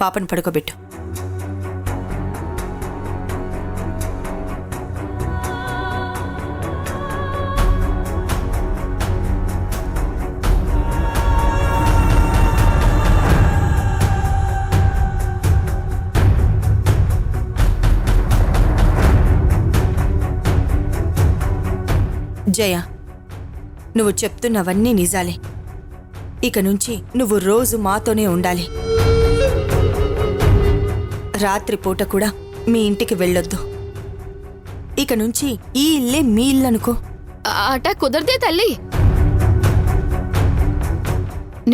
పాపను పడుకోబెట్టు. జయ, నువ్వు చెప్తున్నవన్నీ నిజాలే. ఇక నుంచి నువ్వు రోజు మాతోనే ఉండాలి. రాత్రిపూట కూడా మీ ఇంటికి వెళ్ళొద్దు. ఇక నుంచి ఈ ఇల్లే మీ ఇల్లనుకో. అట కుదరదే తల్లి.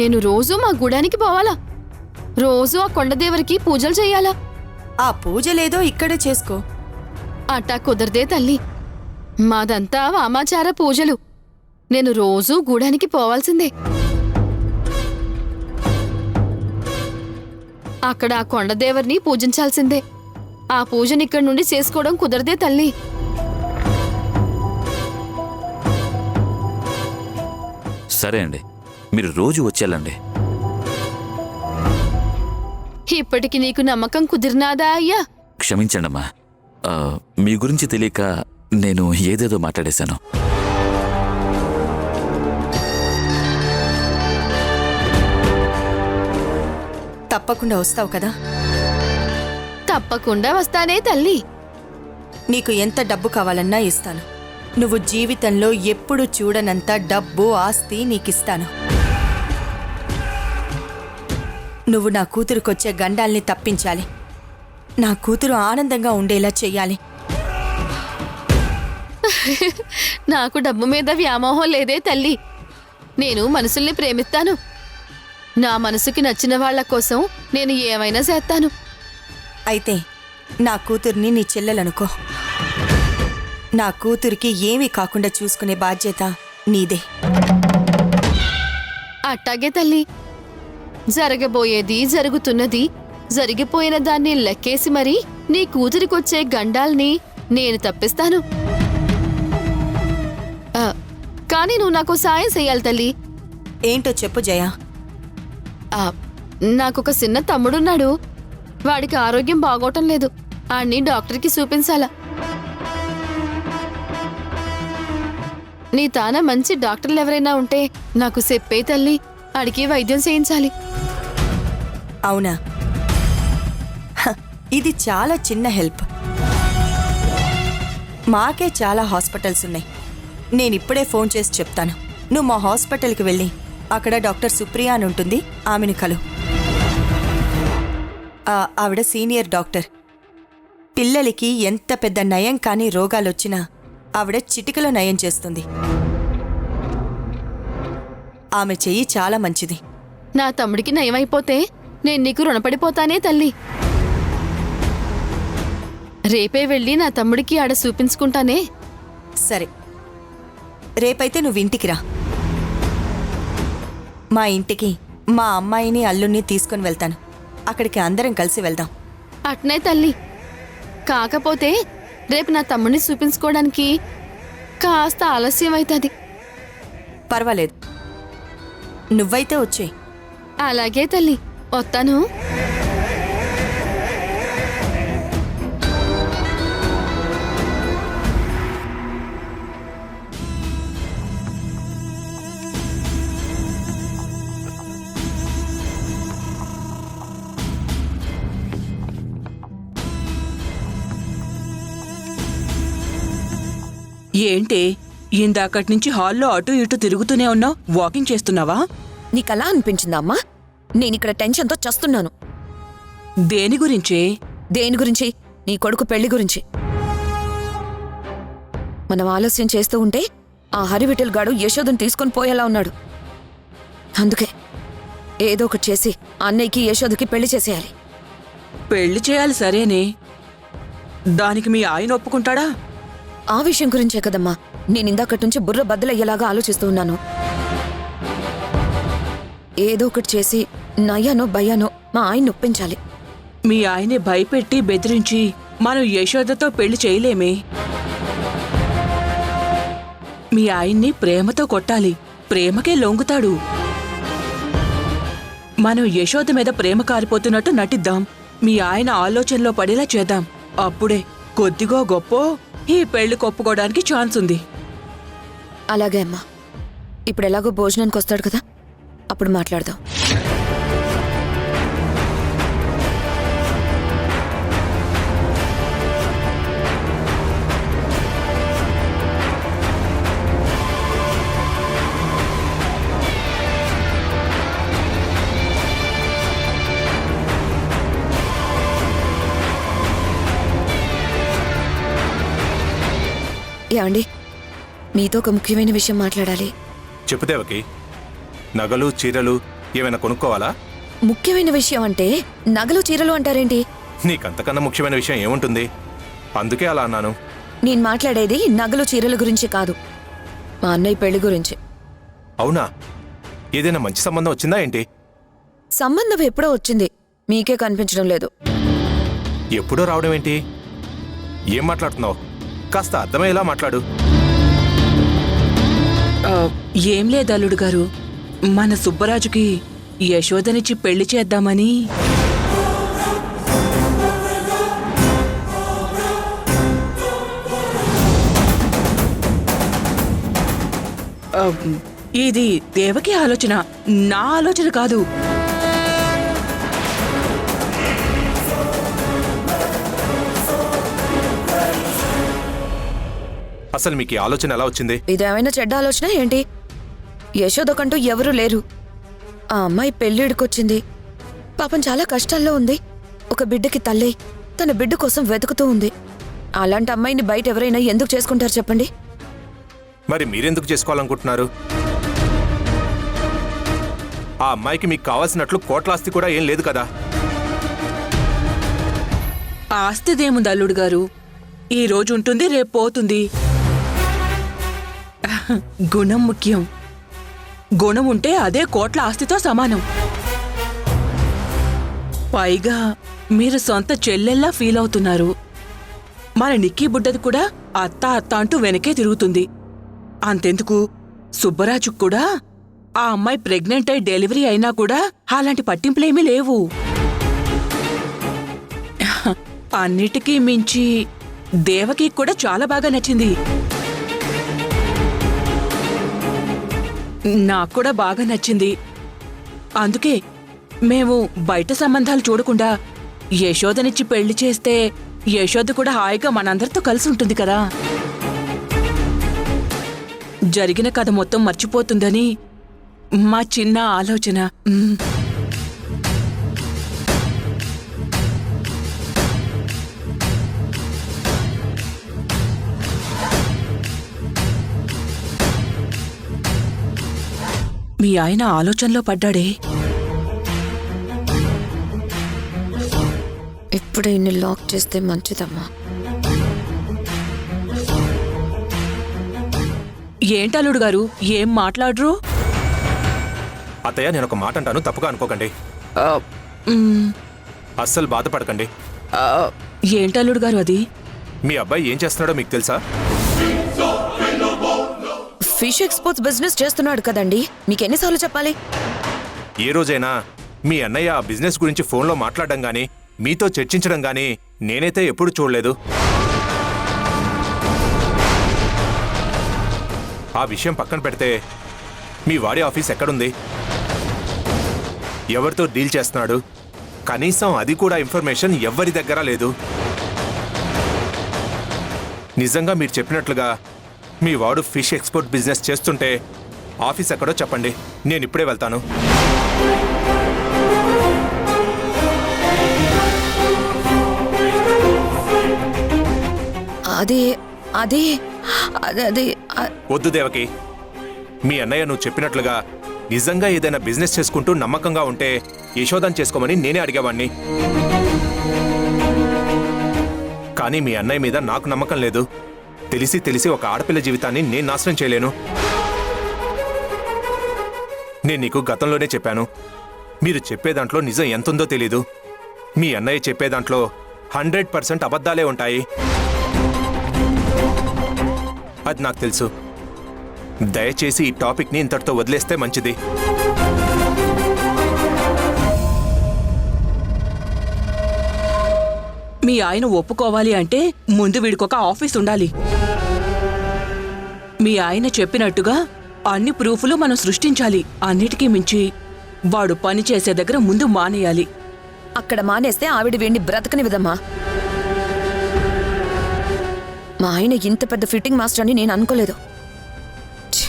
నేను రోజు మా గుడానికి పోవాలా? రోజు ఆ కొండదేవరికి పూజలు చెయ్యాలా? ఆ పూజలేదో ఇక్కడే చేసుకో. అట కుదరదే తల్లి. మాదంతా వామాచార పూజలు. నేను రోజూ గూడానికి పోవాల్సిందే. అక్కడ ఆ కొండదేవర్ని పూజించాల్సిందే. ఆ పూజని ఇక్కడి నుండి చేసుకోవడం కుదరదే తల్లి. సరే అండి, మీరు రోజు వచ్చేళ్ళండి. ఇప్పటికి నీకు నమ్మకం కుదిరినాదా అయ్యా? క్షమించండమ్మా, మీ గురించి తెలియక నేను ఏదేదో మాట్లాడేశాను. తప్పకుండా వస్తావు కదా? తప్పకుండా వస్తానే తల్లి. నీకు ఎంత డబ్బు కావాలన్నా ఇస్తాను. నువ్వు జీవితంలో ఎప్పుడు చూడనంత డబ్బు, ఆస్తి నీకిస్తాను. నువ్వు నా కూతురుకొచ్చే గండాల్ని తప్పించాలి. నా కూతురు ఆనందంగా ఉండేలా చెయ్యాలి. నాకు డబ్బు మీద వ్యామోహం లేదే తల్లి. నేను మనుషుల్ని ప్రేమిస్తాను. నా మనసుకి నచ్చిన వాళ్ల కోసం నేను ఏమైనా చేస్తాను. అయితే నా కూతుర్ని నీ చెల్లెలనుకో. నా కూతురికి ఏమీ కాకుండా చూసుకునే బాధ్యత నీదే. అట్టాగే తల్లి. జరగబోయేది జరుగుతున్నది. జరిగిపోయిన దాన్ని లెక్కేసి మరి నీ కూతురికొచ్చే గండాల్ని నేను తప్పిస్తాను. కానీ నువ్వు నాకు సాయం చెయ్యాలి తల్లి. ఏంటో చెప్పు జయ. నాకొక చిన్న తమ్ముడున్నాడు. వాడికి ఆరోగ్యం బాగోటం లేదు. ఆడిని డాక్టర్కి చూపించాలా. నీ తాన మంచి డాక్టర్లు ఎవరైనా ఉంటే నాకు చెప్పే తల్లి. ఆడికి వైద్యం చేయించాలి. అవునా? ఇది చాలా చిన్న హెల్ప్. మాకే చాలా హాస్పిటల్స్ ఉన్నాయి. నేనిప్పుడే ఫోన్ చేసి చెప్తాను. నువ్వు మా హాస్పిటల్కి వెళ్ళి అక్కడ డాక్టర్ సుప్రియ అని ఉంటుంది, ఆమెను కలు. ఆవిడ సీనియర్ డాక్టర్. పిల్లలకి ఎంత పెద్ద నయం కాని రోగాలొచ్చినా ఆవిడ చిటికలో నయం చేస్తుంది. ఆమె చెయ్యి చాలా మంచిది. నా తమ్ముడికి నయమైపోతే నేను నీకు రుణపడిపోతానే తల్లి. రేపే వెళ్ళి నా తమ్ముడికి ఆడ చూపించుకుంటానే. సరే, రేపైతే నువ్వు ఇంటికి రా. మా ఇంటికి మా అమ్మాయిని అల్లుణ్ణి తీసుకొని వెళ్తాను. అక్కడికి అందరం కలిసి వెళ్దాం. అట్నే తల్లి. కాకపోతే రేపు నా తమ్ముడిని చూపించుకోవడానికి కాస్త ఆలస్యం అవుతుంది. పర్వాలేదు, నువ్వైతే వచ్చేయ్. అలాగే తల్లి, వస్తాను. ఏంటి ఇందాకటి నుంచి హాల్లో అటు ఇటు తిరుగుతూనే ఉన్నావు? వాకింగ్ చేస్తున్నావా? నీకలా అనిపించిందా అమ్మా? నేనిక్కడ టెన్షన్తో చస్తున్నాను. దేని గురించి? దేని గురించి? నీ కొడుకు పెళ్లి గురించి. మనం ఆలస్యం చేస్తూ ఉంటే ఆ హరివిఠల్ గాడు యశోదను తీసుకొని పోయేలా ఉన్నాడు. అందుకే ఏదో ఒకటి చేసి అన్నయ్యకి యశోదకి పెళ్లి చేసేయాలి. పెళ్లి చేయాలి సరేనే, దానికి మీ ఆయన ఒప్పుకుంటాడా? ఆ విషయం గురించే కదమ్మా నేనిందాకటి నుంచి బుర్ర బద్దలయ్యేలాగా ఆలోచిస్తూ ఉన్నాను. ఏదో ఒకటి చేసి నయ్యానో భయానో మా ఆయన ఒప్పించాలి. మీ ఆయనే భయపెట్టి బెదిరించి మనం యశోదతో పెళ్లి చేయలేమే. మీ ఆయన్ని ప్రేమతో కొట్టాలి, ప్రేమకే లొంగుతాడు. మనం యశోద మీద ప్రేమ కారిపోతున్నట్టు నటిద్దాం. మీ ఆయన ఆలోచనలో పడేలా చేద్దాం. అప్పుడే కొద్దిగో గొప్పో ఈ పెళ్లి కొప్పుకోవడానికి ఛాన్స్ ఉంది. అలాగే అమ్మా. ఇప్పుడు ఎలాగో భోజనానికి వస్తాడు కదా, అప్పుడు మాట్లాడదాం. ఏమండి, మీతో ఒక ముఖ్యమైన విషయం మాట్లాడాలి. చెప్పు దేవకి. నగలు చీరలు ఏమైనా కొనుక్కోవాలా? ముఖ్యమైన విషయం అంటే నగలు చీరలు అంటారేంటి? నీకంతకన్నా ముఖ్యమైన విషయం ఏముంటుంది? అందుకే అలా అన్నాను. నేను మాట్లాడేది నగలు చీరల గురించి కాదు, మా అన్నయ్య పెళ్లి గురించి. అవునా? ఏదైనా మంచి సంబంధం వచ్చిందా ఏంటి? సంబంధం ఎప్పుడో వచ్చింది, మీకే కనిపించడం లేదు. ఎప్పుడో రావడం ఏంటి? ఏం మాట్లాడుతున్నావు? కాస్త అర్థమయ్యేలా మాట్లాడు. ఏం లేదు అల్లుడు గారు, మన సుబ్బరాజుకి యశోదనిచ్చి పెళ్లి చేద్దామని. ఇది దేవకి ఆలోచన, నా ఆలోచన కాదు. అసలు మీకు ఈ ఆలోచన ఎలా వచ్చింది? ఇదేమైనా చెడ్డ ఆలోచన ఏంటి? యశోదకంటూ ఎవరూ లేరు. ఆ అమ్మాయి పెళ్ళిడికొచ్చింది. పాపం చాలా కష్టాల్లో ఉంది. ఒక బిడ్డకి తల్లి తన బిడ్డ కోసం వెతుకుతూ ఉంది. అలాంటి అమ్మాయిని బయట ఎవరైనా ఎందుకు చేసుకుంటారు చెప్పండి? మరి మీరెందుకు చేసుకోవాలనుకుంటున్నారు? ఆ అమ్మాయికి మీకు కావాల్సినట్లు కోట్లాస్తి కూడా ఏం లేదు కదా. ఆస్తిదేముంది అల్లుడు గారు, ఈ రోజు ఉంటుంది రేపు పోతుంది. గుణం ముఖ్యం. గుణం ఉంటే అదే కోట్ల ఆస్తితో సమానం. పైగా మీరు సొంత చెల్లెల్లా ఫీల్ అవుతున్నారు. మన నిక్కీ బుడ్డది కూడా అత్త అత్త అంటూ వెనకే తిరుగుతుంది. అంతెందుకు, సుబ్బరాజుకు కూడా ఆ అమ్మాయి ప్రెగ్నెంట్ అయి డెలివరీ అయినా కూడా అలాంటి పట్టింపులేమీ లేవు. అన్నిటికీ మించి దేవకి కూడా చాలా బాగా నచ్చింది. నాకు కూడా బాగా నచ్చింది. అందుకే మేము బయట సంబంధాలు చూడకుండా యశోదనిచ్చి పెళ్లి చేస్తే యశోద కూడా హాయిగా మనందరితో కలిసి ఉంటుంది కదా. జరిగిన కథ మొత్తం మర్చిపోతుందని మా చిన్న ఆలోచన. మీ ఆయన ఆలోచనలో పడ్డాడే. ఇప్పుడే ఇన్ని లాక్ చేస్తే మంచిదమ్మా. ఏంటల్లుడు గారు, ఏం మాట్లాడరు? అత్తయ్య, నేను ఒక మాట అంటాను, తప్పుగా అనుకోకండి. అస్సలు బాధపడకండి. ఏంటల్లుడు గారు అది? మీ అబ్బాయి ఏం చేస్తున్నాడో మీకు తెలుసా? ఫిష్ ఎక్స్పోర్ట్స్ బిజినెస్ చేస్తున్నాడు కదండి, మీకెన్నిసార్లు చెప్పాలి? ఏ రోజైనా మీ అన్నయ్య ఆ బిజినెస్ గురించి ఫోన్లో మాట్లాడడం గానీ మీతో చర్చించడం గానీ నేనైతే ఎప్పుడు చూడలేదు. ఆ విషయం పక్కన పెడితే మీ వాడి ఆఫీస్ ఎక్కడుంది, ఎవరితో డీల్ చేస్తున్నాడు, కనీసం అది కూడా ఇన్ఫర్మేషన్ ఎవ్వరి దగ్గర లేదు. నిజంగా మీరు చెప్పినట్లుగా మీ వాడు ఫిష్ ఎక్స్పోర్ట్ బిజినెస్ చేస్తుంటే ఆఫీస్ ఎక్కడో చెప్పండి, నేను ఇప్పుడే వెళ్తాను. వద్దు దేవకి, మీ అన్నయ్య నువ్వు చెప్పినట్లుగా నిజంగా ఏదైనా బిజినెస్ చేసుకుంటూ నమ్మకంగా ఉంటే యశోదాన్ని చేసుకోమని నేనే అడిగేవాణ్ణి. కానీ మీ అన్నయ్య మీద నాకు నమ్మకం లేదు. తెలిసి తెలిసి ఒక ఆడపిల్ల జీవితాన్ని నేను నాశనం చేయలేను. నేను నీకు గతంలోనే చెప్పాను, మీరు చెప్పే దాంట్లో నిజం ఎంతుందో తెలీదు. మీ అన్నయ్య చెప్పే దాంట్లో 100% అబద్ధాలే ఉంటాయి. అది నాకు తెలుసు. దయచేసి ఈ టాపిక్ని ఇంతటితో వదిలేస్తే మంచిది. మీ ఆయన ఒప్పుకోవాలి అంటే ముందు వీడికొక ఆఫీస్ ఉండాలి. మీ ఆయన చెప్పినట్టుగా అన్ని ప్రూఫ్లు మనం సృష్టించాలి. అన్నిటికీ మించి వాడు పని చేసే దగ్గర ముందు మానేయాలి. అక్కడ మానేస్తే ఆవిడ వీడిని బ్రతకని విధమ్మా. మా ఆయన ఇంత పెద్ద ఫిట్టింగ్ మాస్టర్ అని నేను అనుకోలేదు. ఛ్!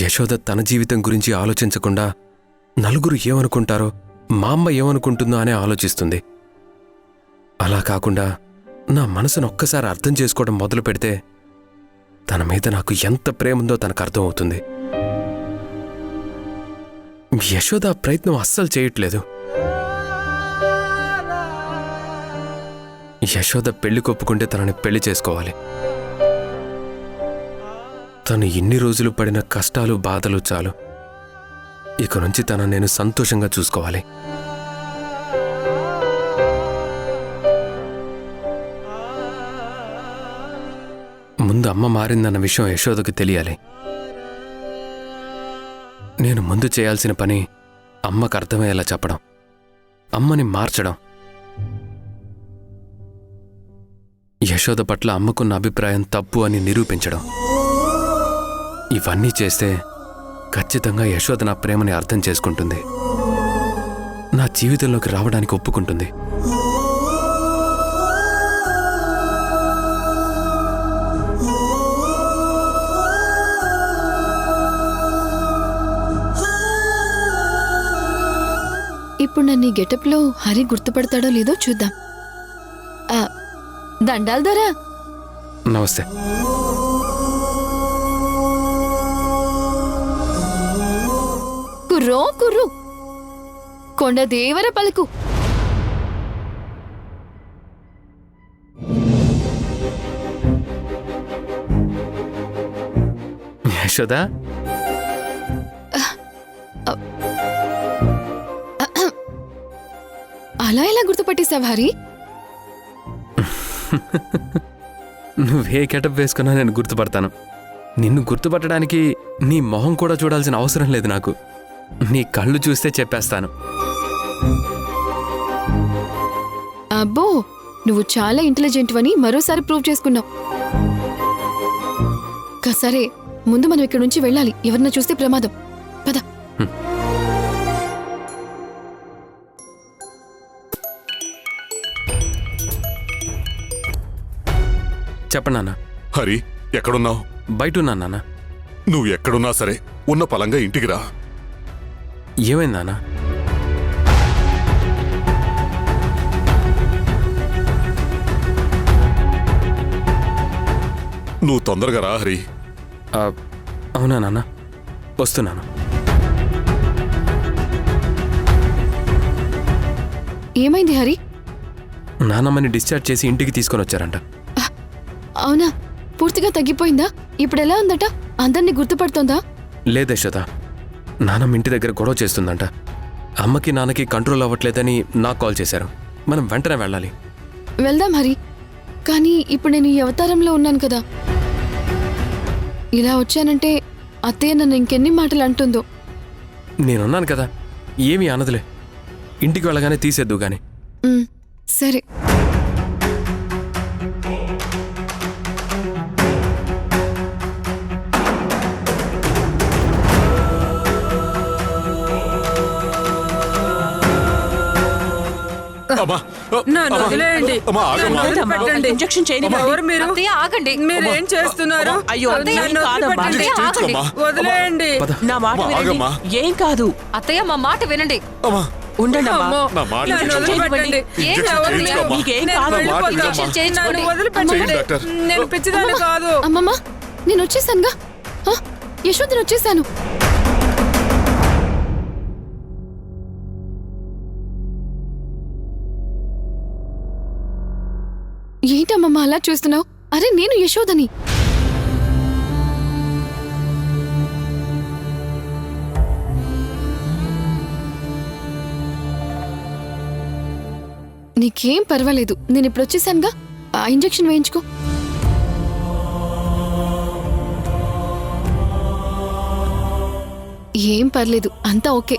యశోద తన జీవితం గురించి ఆలోచించకుండా నలుగురు ఏమనుకుంటారో, మా అమ్మ ఏమనుకుంటుందో అనే ఆలోచిస్తుంది. అలా కాకుండా నా మనసును ఒక్కసారి అర్థం చేసుకోవడం మొదలు పెడితే తన మీద నాకు ఎంత ప్రేముందో తనకు అర్థం అవుతుంది. యశోద ఆ ప్రయత్నం అస్సలు చేయట్లేదు. యశోద పెళ్లి కొప్పుకుంటే తనని పెళ్లి చేసుకోవాలి. తను ఇన్ని రోజులు పడిన కష్టాలు బాధలు చాలు. ఇక నుంచి తన నేను సంతోషంగా చూసుకోవాలి. ముందు అమ్మ మారిందన్న విషయం యశోదకు తెలియాలి. నేను ముందు చేయాల్సిన పని అమ్మకు అర్థమయ్యేలా చెప్పడం, అమ్మని మార్చడం. యశోద పట్ల అమ్మకున్న అభిప్రాయం తప్పు అని నిరూపించడం. ఇవన్నీ చేస్తే ఖచ్చితంగా యశోద నా ప్రేమని అర్థం చేసుకుంటుంది, నా జీవితంలోకి రావడానికి ఒప్పుకుంటుంది. ఇప్పుడు నన్ను ఈ గెటప్లో హరి గుర్తుపడతాడో లేదో చూద్దాం. దండాలు దొరా. నమస్తే. కుర్రో కుర్రు కొండ దేవర పలుకు. యశోద, అలా ఎలా గుర్తుపట్టేశావు హరి? నువ్వే గెటప్ వేసుకున్నా నేను గుర్తుపడతాను. నిన్ను గుర్తుపట్టడానికి నీ మొహం కూడా చూడాల్సిన అవసరం లేదు నాకు. నీ కళ్ళు చూస్తే చెప్పేస్తాను. అబ్బో, నువ్వు చాలా ఇంటెలిజెంట్ అని మరోసారి ప్రూవ్ చేసుకున్నావు. సరే, ముందు మనం ఇక్కడి నుంచి వెళ్ళాలి. ఎవరన్నా చూస్తే ప్రమాదం. పద. చెప్పండి నాన్న. హరి, ఎక్కడున్నావు? బయటున్నా నాన్న. నువ్వు ఎక్కడున్నా సరే ఉన్న పలంగా ఇంటికి రా. ఏమైంది నాన్న? నువ్వు తొందరగా రా హరి. అవునా నాన్న, వస్తున్నాను. ఏమైంది హరి? నాన్నమ్మని డిశ్చార్జ్ చేసి ఇంటికి తీసుకొని వచ్చారంట. అవునా? పూర్తిగా తగ్గిపోయిందా? ఇప్పుడు ఎలా ఉందట? అందరినీ గుర్తుపడుతోందా? లేదు యశోద, నాన్నమ్మ ఇంటి దగ్గర గొడవ చేస్తుందంట. అమ్మకి నాన్నకి కంట్రోల్ అవ్వట్లేదని నాకు కాల్ చేశారు. మనం వెంటనే వెళ్ళాలి. వెళ్దాం హరి. కానీ ఇప్పుడు నేను ఈ అవతారంలో ఉన్నాను కదా. ఇలా వచ్చానంటే అత్తయ్య నన్ను ఇంకెన్ని మాటలు అంటుందో. నేనున్నాను కదా, ఏమీ అనదులే. ఇంటికి వెళ్ళగానే తీసేద్దు గాని. సరే. అమ్మా, నన్ను వదిలేయండి. అమ్మా, ఆగమ్మా. నన్ను వదిలిపెట్టండి. ఇంజెక్షన్ చేయనివ్వండి. ఎవరు మీరు? ఆగండి. మీరేం చేస్తున్నారు? అయ్యో, నన్ను వదిలిపెట్టండి. ఆగండి. వదిలేయండి. పద. నా మాట అమ్మా, వినండి. ఆగమ్మా. ఏం కాదు. అత్తయ్య, మా మాట వినండి. అమ్మా, ఉండండి అమ్మా. నా మాట నన్ను వినండి. వదిలిపెట్టండి. ఏం ఇంజెక్షన్ కావాలి? చేయించుకోమ్మా. మీకేం నా కాదు. మాట వినమ్మా. ఇంజెక్షన్ చేయించుకోండి. నన్ను వదిలిపెట్టండి. చేయండి, డాక్టర్. నేను పిచ్చిదాన్ని కాదు. అమ్మమ్మ, నేను వచ్చేసానుగా. యశోదను వచ్చేసాను. ఏంటమ్మమ్మ అలా చూస్తున్నావు? అరే, నేను యశోదని. నీకేం పర్వాలేదు, నేను ఇప్పుడు వచ్చేసానుగా. ఆ ఇంజెక్షన్ వేయించుకో. ఏం పర్లేదు, అంతా ఓకే.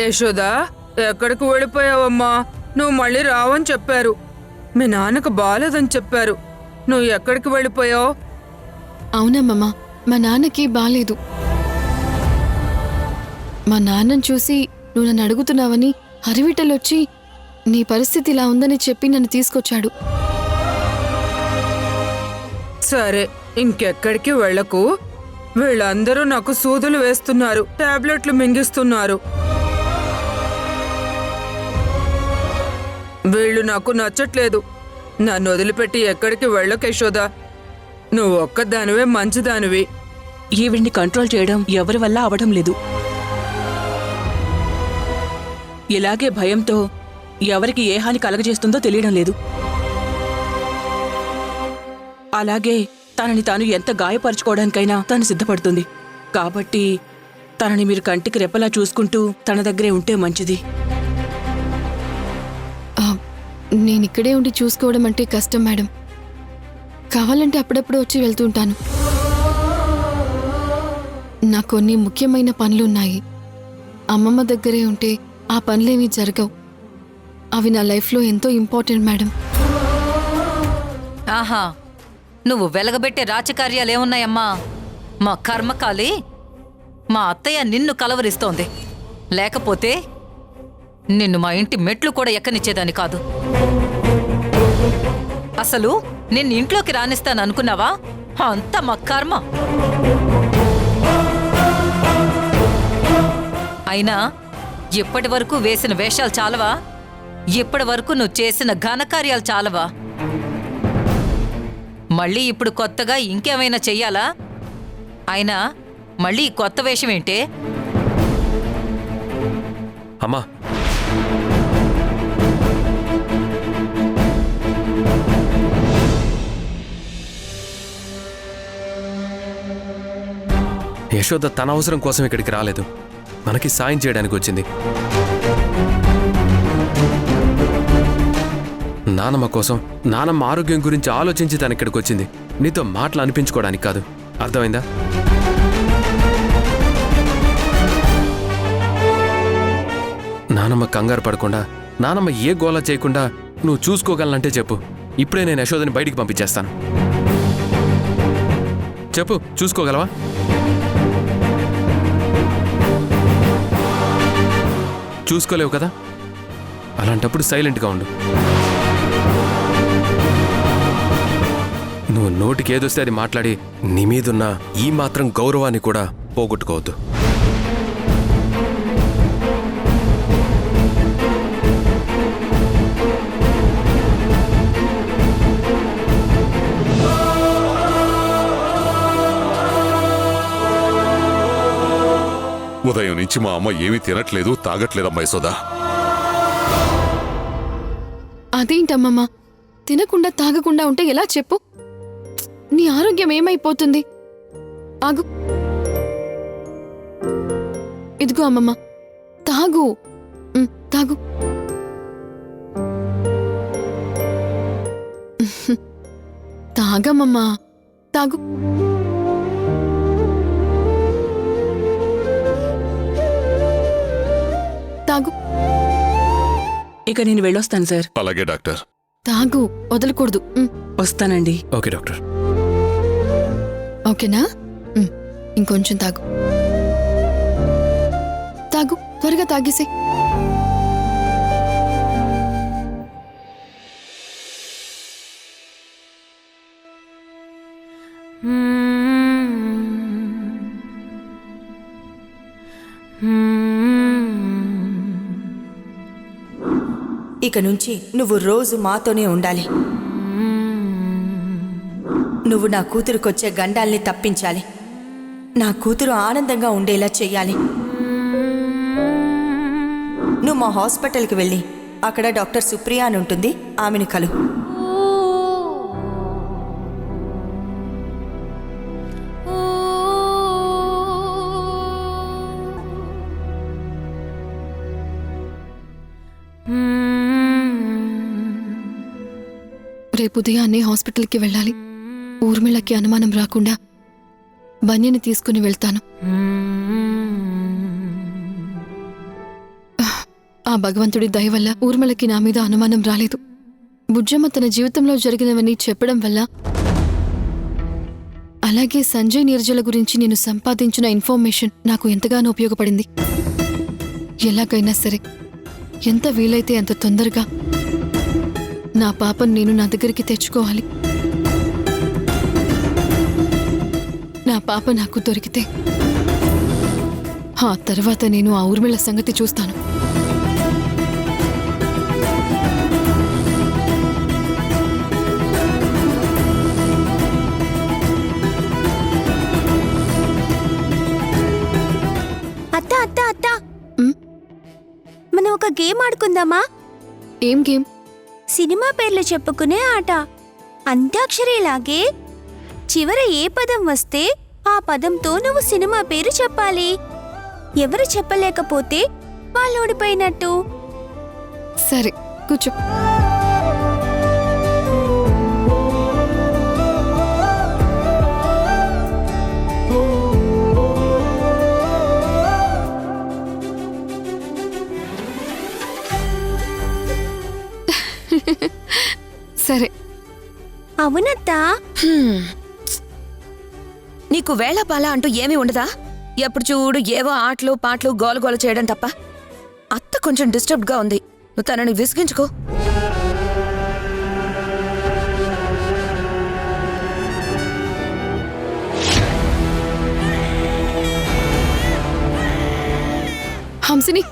యశోదా, ఎక్కడికి వెళ్ళిపోయావమ్మా? నువ్వు మళ్ళీ రావని చెప్పారు. మీ నాన్నకు బాలేదని చెప్పారు. నువ్వు ఎక్కడికి వెళ్ళిపోయావు? అవునమ్మమ్మ, మా నాన్నకి బాలేదు. మా నాన్నని చూసి నువ్వు నన్ను అడుగుతున్నావని హరివిటలొచ్చి నీ పరిస్థితి ఇలా ఉందని చెప్పి నన్ను తీసుకొచ్చాడు. సరే, ఇంకెక్కడికి వెళ్ళకు. వీళ్ళందరూ నాకు సూదులు వేస్తున్నారు, టాబ్లెట్లు మింగిస్తున్నారు. వీళ్ళు నాకు నచ్చట్లేదు. నన్ను వదిలిపెట్టి ఎక్కడికి వెళ్ళకు యశోదా. నువ్వు ఒక్కదానివే మంచిదానివి. ఈవిడ్ని కంట్రోల్ చేయడం ఎవరి వల్ల అవడం లేదు. ఇలాగే భయంతో ఎవరికి ఏ హాని కలగజేస్తుందో తెలియడం లేదు. అలాగే తనని తాను ఎంత గాయపరచుకోవడానికైనా తను సిద్ధపడుతుంది. కాబట్టి తనని మీరు కంటికి రెప్పలా చూసుకుంటూ తన దగ్గరే ఉంటే మంచిది. నేనిక్కడే ఉండి చూసుకోవడం అంటే కష్టం మేడం. కావాలంటే అప్పుడప్పుడు వచ్చి వెళ్తుంటాను. నాకు కొన్ని ముఖ్యమైన పనులున్నాయి. అమ్మమ్మ దగ్గరే ఉంటే ఆ పనులేమీ జరగవు. అవి నా లైఫ్లో ఎంతో ఇంపార్టెంట్ మేడం. ఆహా, నువ్వు వెలగబెట్టే రాజకార్యాలేమున్నాయమ్మా? మా కర్మకాలి మా అత్తయ్య నిన్ను కలవరిస్తోంది. లేకపోతే నిన్ను మా ఇంటి మెట్లు కూడా ఎక్కనిచ్చేదాన్ని కాదు. అసలు నిన్ను ఇంట్లోకి రానిస్తాను అనుకున్నావా? అంతా మా కర్మ. అయినా ఇప్పటి వరకు వేసిన వేషాలు చాలవా? ఇప్పటి వరకు నువ్వు చేసిన ఘనకార్యాలు చాలవా? మళ్ళీ ఇప్పుడు కొత్తగా ఇంకేమైనా చెయ్యాలా? అయినా మళ్ళీ ఈ కొత్త వేషం ఏంటే? అమ్మా, యశోద తన అవసరం కోసం ఇక్కడికి రాలేదు, మనకి సాయం చేయడానికి వచ్చింది. నానమ్మ కోసం, నానమ్మ ఆరోగ్యం గురించి ఆలోచించి తను ఇక్కడికి వచ్చింది. నీతో మాటలు అనిపించుకోవడానికి కాదు. అర్థమైందా? నానమ్మ కంగారు పడకుండా, నానమ్మ ఏ గోల చేయకుండా నువ్వు చూసుకోగలనంటే చెప్పు. ఇప్పుడే నేను యశోదని బయటికి పంపించేస్తాను. చెప్పు, చూసుకోగలవా? చూసుకోలేవు కదా? అలాంటప్పుడు సైలెంట్గా ఉండు. నువ్వు నోటికి ఏదొస్తే అది మాట్లాడి నీ మీదున్న ఈ మాత్రం గౌరవాన్ని కూడా పోగొట్టుకోవద్దు. ఉదయం నుంచి మా అమ్మ ఏమీ తినట్లేదు, తాగట్లేదమ్మా యశోదా. అదేంటమ్మమ్మ, తినకుండా తాగకుండా ఉంటే ఎలా చెప్పు? నీ ఆరోగ్యం ఏమైపోతుంది? ఆగు. ఇదిగో అమ్మమ్మ, తాగు. తాగు. తాగమ్మమ్మా, తాగు. తాగు. ఇక నేను వెళ్ళొస్తాను సార్. అలాగే డాక్టర్. తాగు, వదలకూడదు. వస్తానండి. Okay doctor. ఓకేనా? ఇంకొంచెం తాగు. తాగు, త్వరగా తాగేసే. ఇక నుంచి నువ్వు రోజు మాతోనే ఉండాలి. నువ్వు నా కూతురుకొచ్చే గండాల్ని తప్పించాలి. నా కూతురు ఆనందంగా ఉండేలా చెయ్యాలి. నువ్వు మా హాస్పిటల్కి వెళ్ళి అక్కడ డాక్టర్ సుప్రియ అని ఉంటుంది, ఆమెను కలు. రేపు ఉదయాన్నే హాస్పిటల్కి వెళ్ళాలి. ఊర్మిళకి అనుమానం రాకుండా బన్యని తీసుకుని వెళ్తాను. ఆ భగవంతుడి దయ వల్ల ఊర్మిళకి నా మీద అనుమానం రాలేదు. బుజ్జమ్మ తన జీవితంలో జరిగినవన్నీ చెప్పడం వల్ల, అలాగే సంజయ్ నీరజల గురించి నేను సంపాదించిన ఇన్ఫర్మేషన్ నాకు ఎంతగానో ఉపయోగపడింది. ఎలాగైనా సరే, ఎంత వీలైతే అంత తొందరగా నా పాపను నేను నా దగ్గరికి తెచ్చుకోవాలి. నా పాప నాకు దొరికితే ఆ తర్వాత నేను ఆ ఊర్మిళ సంగతి చూస్తాను. అత్త అత్త అత్త, మనం ఒక గేమ్ ఆడుకుందామా? ఏం గేమ్? సినిమా పేర్లు చెప్పుకునే ఆట. అంత్యాక్షరిలాగే చివర ఏ పదం వస్తే ఆ పదంతో నువ్వు సినిమా పేరు చెప్పాలి. ఎవరు చెప్పలేకపోతే వాళ్ళు ఓడిపోయినట్టు. సరే, కూర్చో. సరే. అవునత్తా. నీకు వేళపాల అంటూ ఏమీ ఉండదా? ఎప్పుడు చూడు ఏవో ఆటలు పాటలు గోలగోల చేయడం తప్ప. అత్త కొంచెం డిస్టర్బ్డ్గా ఉంది, నువ్వు తనని విసిగించుకో. హంసిని,